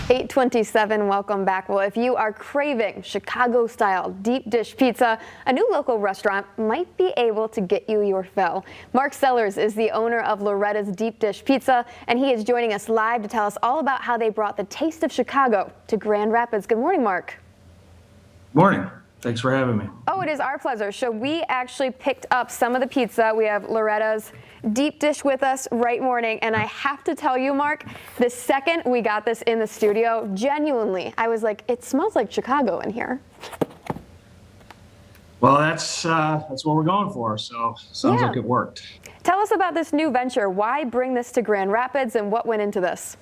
8:27, welcome back. Well, if you are craving Chicago-style deep dish pizza, a new local restaurant might be able to get you your fill. Mark Sellers is the owner of Lorettas Deep Dish Pizza, and he is joining us live to tell us all about how they brought the taste of Chicago to Grand Rapids. Good morning, Mark. Morning. Thanks for having me. Oh, it is our pleasure. So we actually picked up some of the pizza. We have Loretta's deep dish with us right morning. And I have to tell you, Mark, the second we got this in the studio, genuinely, I was like, it smells like Chicago in here. Well, that's what we're going for. So sounds like it worked. Tell us about this new venture. Why bring this to Grand Rapids and what went into this?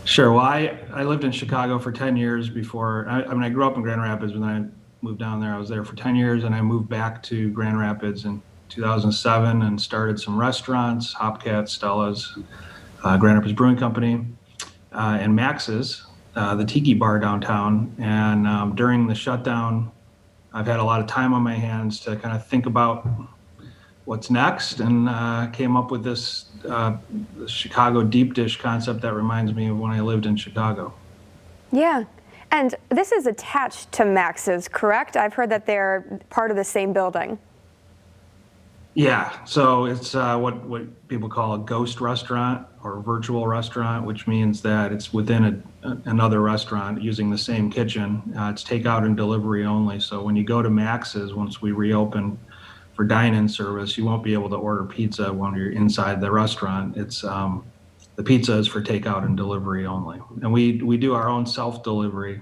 Sure. Well, I lived in Chicago for 10 years before. I grew up in Grand Rapids. When I moved down there, I was there for 10 years, and I moved back to Grand Rapids in 2007 and started some restaurants, Hopcat, Stella's, Grand Rapids Brewing Company, and Max's, the Tiki Bar downtown. And during the shutdown, I've had a lot of time on my hands to kind of think about what's next, and came up with this Chicago deep dish concept that reminds me of when I lived in Chicago. Yeah, and this is attached to Max's, correct? I've heard that they're part of the same building. Yeah, so it's what people call a ghost restaurant or virtual restaurant, which means that it's within another restaurant using the same kitchen. It's takeout and delivery only. So when you go to Max's, once we reopen for dine-in service, you won't be able to order pizza when you're inside the restaurant. It's the pizza is for takeout and delivery only, and we do our own self-delivery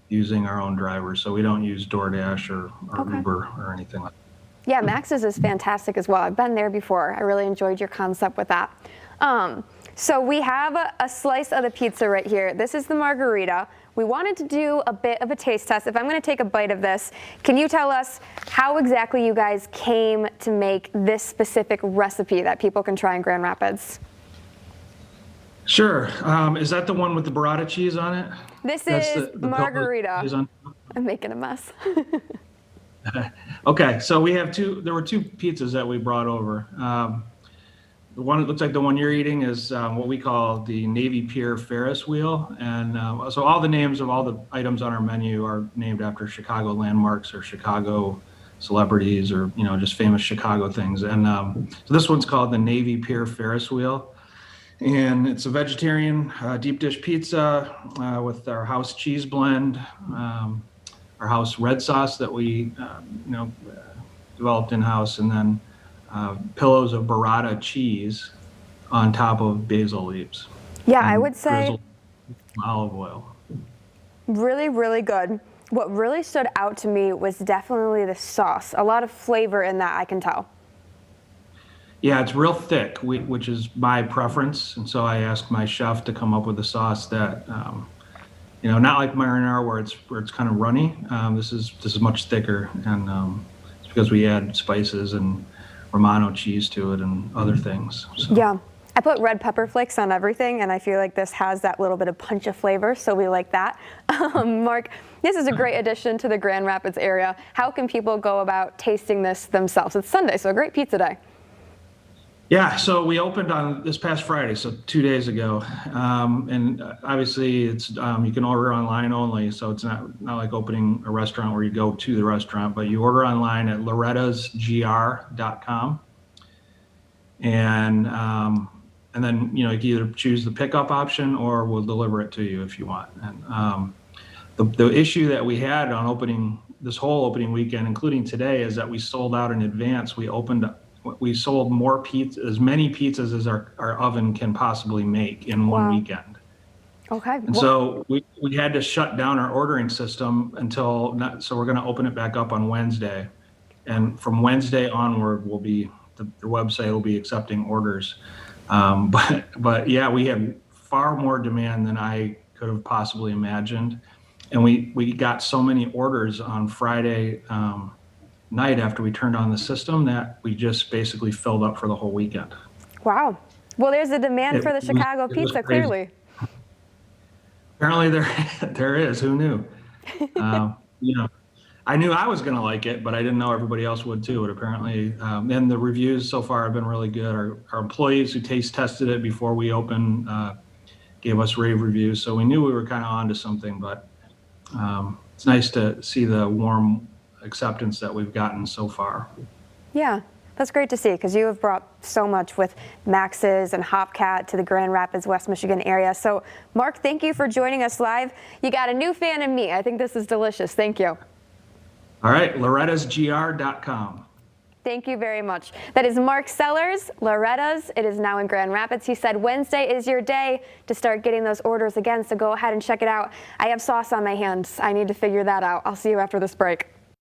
using our own drivers, so we don't use DoorDash or Uber or anything like that. Yeah, Max's is fantastic as well. I've been there before. I really enjoyed your concept with that. So we have a slice of the pizza right here. This is the margarita. We wanted to do a bit of a taste test. If I'm going to take a bite of this, can you tell us how exactly you guys came to make this specific recipe that people can try in Grand Rapids? Sure. Is that the one with the burrata cheese on it? This is the margarita. I'm making a mess. Okay, so there were two pizzas that we brought over. The one that looks like the one you're eating is what we call the Navy Pier Ferris wheel. And so all the names of all the items on our menu are named after Chicago landmarks or Chicago celebrities or, just famous Chicago things. And so this one's called the Navy Pier Ferris wheel. And it's a vegetarian deep dish pizza with our house cheese blend, our house red sauce that we, developed in-house, and then pillows of burrata cheese on top of basil leaves. Yeah, I would say olive oil. Really, really good. What really stood out to me was definitely the sauce. A lot of flavor in that, I can tell. Yeah, it's real thick, which is my preference. And so I asked my chef to come up with a sauce that, not like marinara where it's kind of runny. This is much thicker, and it's because we add spices and Romano cheese to it and other things. So. Yeah, I put red pepper flakes on everything, and I feel like this has that little bit of punch of flavor, so we like that. Mark, this is a great addition to the Grand Rapids area. How can people go about tasting this themselves? It's Sunday, so a great pizza day. Yeah, so we opened on this past Friday, so 2 days ago, and obviously it's you can order online only, so it's not like opening a restaurant where you go to the restaurant, but you order online at lorettasgr.com, and then you can either choose the pickup option or we'll deliver it to you if you want. And the issue that we had on this whole opening weekend, including today, is that we sold out in advance. We sold more pizza, as many pizzas as our oven can possibly make in one weekend. Okay. And so we had to shut down our ordering system so we're going to open it back up on Wednesday. And from Wednesday onward, the website will be accepting orders. But yeah, we had far more demand than I could have possibly imagined. And we got so many orders on Friday night after we turned on the system that we just basically filled up for the whole weekend. Wow. Well, there's a demand for the Chicago pizza, clearly. Apparently there is. Who knew? I knew I was going to like it, but I didn't know everybody else would too. But apparently, and the reviews so far have been really good. Our employees who taste tested it before we opened gave us rave reviews. So we knew we were kind of onto something, but it's nice to see the warm acceptance that we've gotten so far. Yeah, that's great to see because you have brought so much with Max's and Hopcat to the Grand Rapids, West Michigan area. So Mark, thank you for joining us live. You got a new fan in me. I think this is delicious. Thank you. All right, LorettasGR.com. Thank you very much. That is Mark Sellers, Lorettas. It is now in Grand Rapids. He said Wednesday is your day to start getting those orders again, so go ahead and check it out. I have sauce on my hands. I need to figure that out. I'll see you after this break.